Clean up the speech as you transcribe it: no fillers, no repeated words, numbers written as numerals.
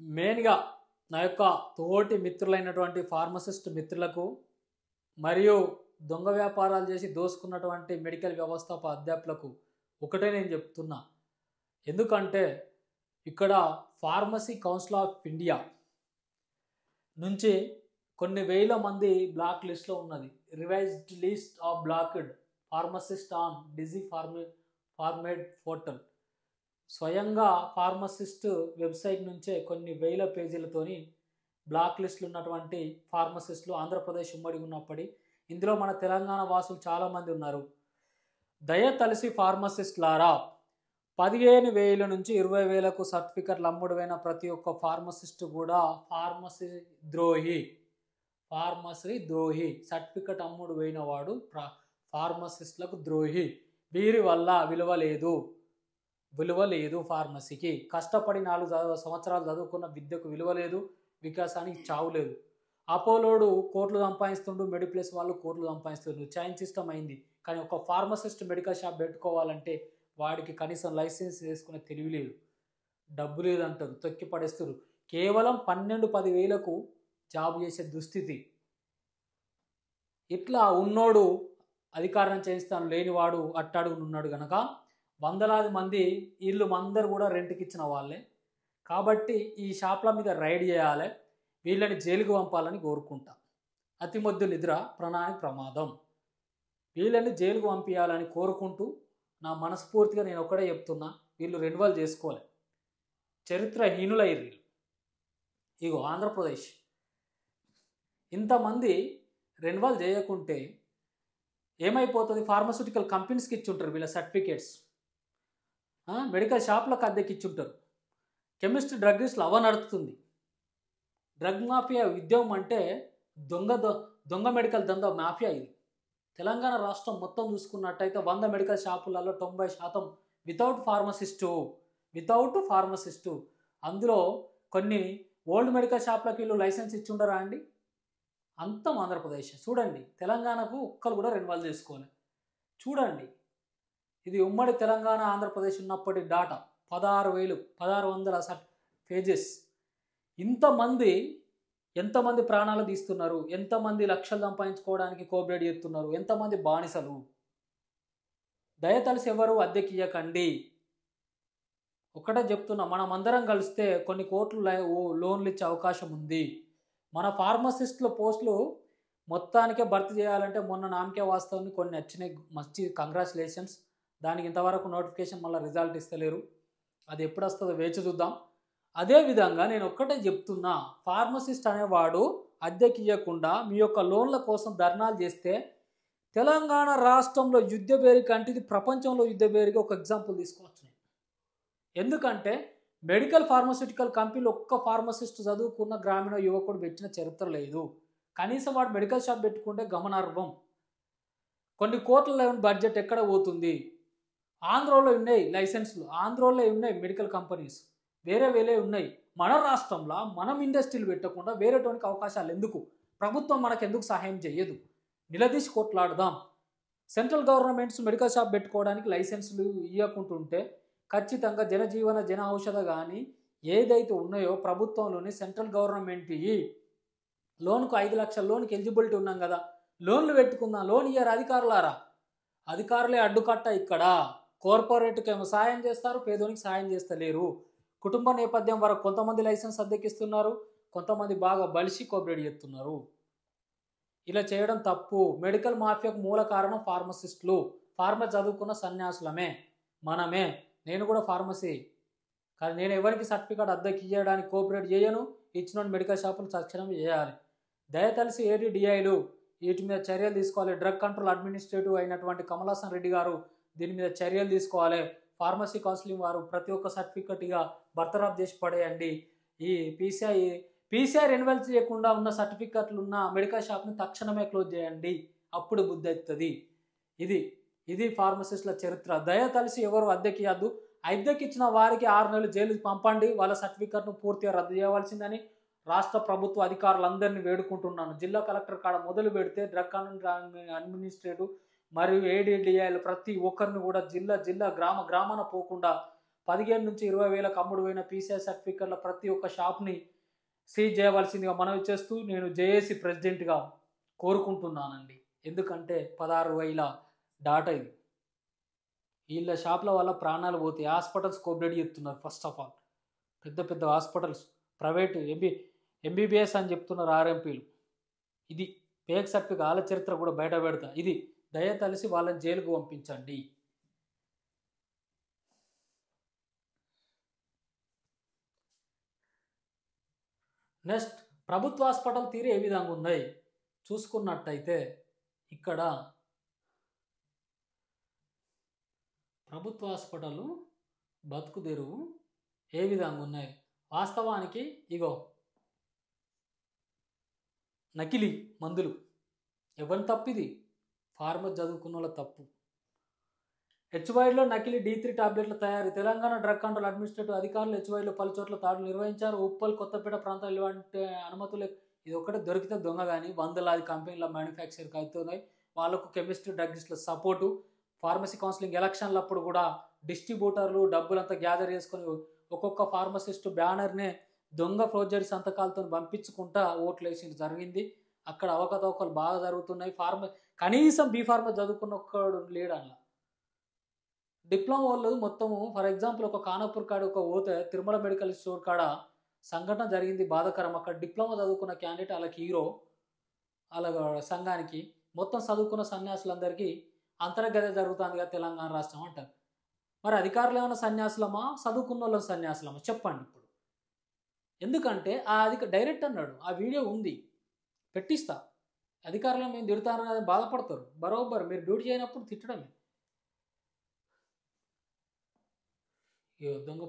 మెయిన్గా నా యొక్క తోటి మిత్రులైనటువంటి ఫార్మసిస్ట్ మిత్రులకు మరియు దొంగ వ్యాపారాలు చేసి దోసుకున్నటువంటి మెడికల్ వ్యవస్థాప అధ్యాపకులకు ఒకటే నేను చెప్తున్నా. ఎందుకంటే ఇక్కడ ఫార్మసీ కౌన్సిల్ ఆఫ్ ఇండియా నుంచి కొన్ని వేల మంది బ్లాక్ లిస్ట్లో ఉన్నది. Revised list of blocked pharmacist on digi pharmed portal. స్వయంగా ఫార్మసిస్ట్ వెబ్సైట్ నుంచే కొన్ని వేల పేజీలతోని బ్లాక్ లిస్టులు ఉన్నటువంటి ఫార్మసిస్టులు ఆంధ్రప్రదేశ్ ఉమ్మడి ఉన్నప్పటి ఇందులో మన తెలంగాణ వాసులు చాలామంది ఉన్నారు. దయతలిసి ఫార్మసిస్టులారా, 15,000 నుంచి 20,000కు సర్టిఫికెట్లు అమ్ముడువైన ప్రతి ఒక్క ఫార్మసిస్ట్ కూడా ఫార్మసీ ద్రోహి. సర్టిఫికెట్ అమ్ముడు పోయిన వాడు ఫార్మసిస్టులకు ద్రోహి. వీరి వల్ల విలువ లేదు ఫార్మసీకి. కష్టపడి 4 సంవత్సరాలు చదువుకున్న విద్యకు విలువ లేదు, వికాసానికి చావు లేదు. అపోలోడు కోట్లు సంపాదిస్తుండు, మెడిప్లస్ వాళ్ళు కోట్లు సంపాదిస్తుండ్రు. చైన్ సిస్టమ్ అయింది. కానీ ఒక ఫార్మసిస్ట్ మెడికల్ షాప్ పెట్టుకోవాలంటే వాడికి కనీసం లైసెన్స్ తీసుకునే తెలివి లేదు, డబ్బు లేదంటారు, తొక్కి పడేస్తారు. కేవలం 12-10 వేలకు జాబ్ చేసే దుస్థితి. ఇట్లా ఉన్నోడు అధికారం చేయిస్తాను, లేనివాడు అట్టాడుగునున్నాడు గనక వందలాది మంది వీళ్ళు అందరు కూడా రెంట్కి ఇచ్చిన వాళ్ళే. కాబట్టి ఈ షాప్ల మీద రైడ్ చేయాలి, వీళ్ళని జైలుకు పంపాలని కోరుకుంటా. అతిమొద్దు నిద్ర ప్రాణానికి ప్రమాదం. వీళ్ళని జైలుకు పంపించాలని కోరుకుంటూ నా మనస్ఫూర్తిగా నేను ఒకటే చెప్తున్నా, వీళ్ళు రెన్యువల్ చేసుకోవాలి. చరిత్రహీనులయ్యారు వీళ్ళు. ఇగో ఆంధ్రప్రదేశ్ ఇంతమంది రెన్యువల్ చేయకుంటే ఏమైపోతుంది? ఫార్మాస్యూటికల్ కంపెనీస్కి ఇచ్చుంటారు వీళ్ళ సర్టిఫికేట్స్, మెడికల్ షాప్లకు అద్దెకి ఇచ్చుంటారు. కెమిస్ట్ డ్రగ్గిస్టులు నడుస్తుంది. డ్రగ్ మాఫియా ఉద్యమం అంటే దొంగ మెడికల్ దందా మాఫియా ఇది. తెలంగాణ రాష్ట్రం మొత్తం చూసుకున్నట్టయితే 100 మెడికల్ షాపులలో 90% వితౌట్ ఫార్మసిస్టు. అందులో కొన్ని ఓల్డ్ మెడికల్ షాప్లకు వీళ్ళు లైసెన్స్ ఇచ్చుండరా అండి? అంతం ఆంధ్రప్రదేశ్. చూడండి, తెలంగాణకు ఒక్కరు కూడా రెన్యువల్ చేసుకోవాలి. చూడండి, ఇది ఉమ్మడి తెలంగాణ ఆంధ్రప్రదేశ్ ఉన్నప్పటి డాటా. 1600 పేజెస్. ఎంతమంది ప్రాణాలు తీస్తున్నారు, ఎంతమంది లక్షలు సంపాదించుకోవడానికి కోఆపరేట్ చేస్తున్నారు, ఎంతమంది బానిసలు. దయతలిసి ఎవరు అద్దెకి ఇవ్వకండి. ఒకటే చెప్తున్నా, మనం అందరం కలిస్తే కొన్ని కోట్లు లోన్లు ఇచ్చే అవకాశం ఉంది. మన ఫార్మసిస్టుల పోస్టులు మొత్తానికే భర్తీ చేయాలంటే మొన్న నామకే వాస్తవాన్ని కొన్ని వచ్చినాయి, మంచి కంగ్రాచులేషన్స్. దానికి ఇంతవరకు నోటిఫికేషన్ మళ్ళీ రిజల్ట్ ఇస్తలేరు. అది ఎప్పుడు వస్తుందో వేచి చూద్దాం. అదేవిధంగా నేను ఒక్కటే చెప్తున్నా, ఫార్మసిస్ట్ అనేవాడు అద్దెకి ఇవ్వకుండా మీ యొక్క లోన్ల కోసం ధర్నాలు చేస్తే తెలంగాణ రాష్ట్రంలో యుద్ధ బేరి కంటే ఇది ప్రపంచంలో యుద్ధ బేరికి ఒక ఎగ్జాంపుల్ తీసుకోవచ్చు. ఎందుకంటే మెడికల్ ఫార్మాస్యూటికల్ కంపెనీలు ఒక్క ఫార్మసిస్ట్ చదువుకున్న గ్రామీణ యువకుడు పెట్టిన చరిత్ర లేదు. కనీసం వాడు మెడికల్ షాప్ పెట్టుకుంటే గమనార్హం. కొన్ని కోట్ల బడ్జెట్ ఎక్కడ పోతుంది? ఆంధ్రలో ఉన్నాయి లైసెన్సులు, ఆంధ్రలో ఉన్నాయి మెడికల్ కంపెనీస్, వేరే ఉన్నాయి. మన రాష్ట్రంలో మనం ఇండస్ట్రీలు పెట్టకుండా వేరేటోనికి అవకాశాలు ఎందుకు? ప్రభుత్వం మనకు ఎందుకు సహాయం చేయదు? నిలదీసి కొట్లాడదాం. సెంట్రల్ గవర్నమెంట్స్ మెడికల్ షాప్ పెట్టుకోవడానికి లైసెన్సులు ఇవ్వకుంటుంటే ఖచ్చితంగా జన ఔషధ కానీ ఏదైతే ఉన్నాయో ప్రభుత్వంలోని సెంట్రల్ గవర్నమెంట్ లోన్కు 5 లక్షల లోన్కి ఎలిజిబిలిటీ ఉన్నాం కదా, లోన్లు పెట్టుకుందాం. లోన్ ఇయ్యారు అధికారులారా, అధికారులే అడ్డుకట్ట. ఇక్కడ కార్పొరేట్కి ఏమో సాయం చేస్తారు, పేదోనికి సాయం చేస్తలేరు. కుటుంబ నేపథ్యం వరకు కొంతమంది లైసెన్స్ అద్దెకిస్తున్నారు, కొంతమంది బాగా బలిసి కోఆపరేట్ చేస్తున్నారు. ఇలా చేయడం తప్పు. మెడికల్ మాఫియాకు మూల కారణం ఫార్మసిస్టులు. ఫార్మసీ చదువుకున్న సన్యాసులమే మనమే. నేను కూడా ఫార్మసీ, కానీ నేను ఎవరికి సర్టిఫికేట్ అద్దెకి ఇవ్వడానికి కోఆపరేట్ చేయను. ఇచ్చిన మెడికల్ షాపులు తక్షణం చేయాలి. దయతలిసి ఏడీడీఐలు వీటి మీద చర్యలు తీసుకోవాలి. డ్రగ్ కంట్రోల్ అడ్మినిస్ట్రేటివ్ అయినటువంటి కమలాసన్ రెడ్డి గారు దీని మీద చర్యలు తీసుకోవాలి. ఫార్మసీ కౌన్సిలింగ్ వారు ప్రతి ఒక్క సర్టిఫికెట్గా బర్తరాఫ్ చేసి పడేయండి. ఈ పీసీఐ రెన్యువల్ చేయకుండా ఉన్న సర్టిఫికెట్లు ఉన్న మెడికల్ షాప్ని తక్షణమే క్లోజ్ చేయండి. అప్పుడు బుద్ధి అవుతుంది. ఇది ఫార్మసిస్టుల చరిత్ర. దయతలిసి ఎవరు అద్దెకి ఇవ్వద్దు. అద్దెకి ఇచ్చిన వారికి 6 నెలలు జైలు పంపండి. వాళ్ళ సర్టిఫికెట్ను పూర్తిగా రద్దు చేయవలసిందని రాష్ట్ర ప్రభుత్వ అధికారులందరినీ వేడుకుంటున్నాను. జిల్లా కలెక్టర్ కాడ మొదలు పెడితే డ్రగ్ కంట్రోల్ అడ్మినిస్ట్రేటివ్ మరియు ఏడీడీఐలు ప్రతి ఒక్కరిని కూడా జిల్లా గ్రామాన పోకుండా 15 నుంచి 20 వేలకు అమ్ముడు పోయిన పీసీఐ సర్టిఫికెట్ల ప్రతి ఒక్క షాప్ని సీజ్ చేయవలసిందిగా మనవి చేస్తూ నేను జేఏసీ ప్రెసిడెంట్గా కోరుకుంటున్నానండి. ఎందుకంటే 16,000 డాటా ఇది. వీళ్ళ షాప్ల వల్ల ప్రాణాలు పోతాయి. హాస్పిటల్స్ కోఆపరేట్ చేస్తున్నారు. ఫస్ట్ ఆఫ్ ఆల్ పెద్ద పెద్ద హాస్పిటల్స్ ప్రైవేట్ ఎంబీబీఎస్ అని చెప్తున్నారు ఆర్ఎంపీలు. ఇది ఫేక్ సర్టిఫికేట్, వాళ్ళ చరిత్ర కూడా బయట పెడతా. ఇది దయతలిసి వాళ్ళని జైలుకు పంపించండి. నెక్స్ట్, ప్రభుత్వ హాస్పిటల్ తీరు ఏ విధంగా ఉన్నాయి చూసుకున్నట్టయితే ఇక్కడ ప్రభుత్వ హాస్పిటల్ బతుకు తెరువు ఏ విధంగా ఉన్నాయి. వాస్తవానికి ఇగో నకిలీ మందులు. ఎవరి తప్పిది? ఫార్మర్ చదువుకున్న వాళ్ళ తప్పు. హెచ్వైడ్లో నకిలీ D3 టాబ్లెట్ల తయారీ. తెలంగాణ డ్రగ్ కంట్రోల్ అడ్మినిస్ట్రేటివ్ అధికారులు హెచ్వైడ్లో పలు చోట్ల దాడులు నిర్వహించారు. ఉప్పల్, కొత్తపేట ప్రాంతాలు ఇలాంటి అనుమతులు ఇది ఒకటే దొరికితే దొంగ. కానీ వందలాది కంపెనీల మ్యానుఫ్యాక్చరింగ్ అవుతున్నాయి. వాళ్ళకు కెమిస్ట్రీ డ్రగ్స్ల సపోర్టు. ఫార్మసీ కౌన్సిలింగ్ ఎలక్షన్లప్పుడు కూడా డిస్ట్రిబ్యూటర్లు డబ్బులంతా గ్యాదర్ చేసుకొని ఒక్కొక్క ఫార్మసిస్ట్ బ్యానర్నే దొంగ ఫోర్జరీ సంతకాలతో పంపించుకుంటా ఓట్లు వేసి జరిగింది. అక్కడ అవకతవకలు బాగా జరుగుతున్నాయి. కనీసం బీఫార్మా చదువుకున్న ఒక్కడు లేడు అలా. డిప్లొమా వాళ్ళు మొత్తము ఫర్ ఎగ్జాంపుల్ ఒక ఖానాపూర్ కాడ ఒక పోతే తిరుమల మెడికల్ స్టోర్ కాడ సంఘటన జరిగింది, బాధాకరం. అక్కడ డిప్లొమా చదువుకున్న క్యాండిడేట్ వాళ్ళకి హీరో, వాళ్ళ సంఘానికి మొత్తం చదువుకున్న సన్యాసులందరికీ అంతర్గత జరుగుతుంది కదా తెలంగాణ రాష్ట్రం అంటారు. మరి అధికారులు ఏమైనా సన్యాసులమా, చదువుకున్న వాళ్ళ సన్యాసులమా చెప్పండి ఇప్పుడు. ఎందుకంటే డైరెక్ట్ అన్నాడు, ఆ వీడియో ఉంది, పెట్టిస్తా. అధికారులు మేము తిడతాను అని బాధపడతారు. బరోబర్ మీరు డ్యూటీ చేయనప్పుడు తిట్టడమే. దొంగ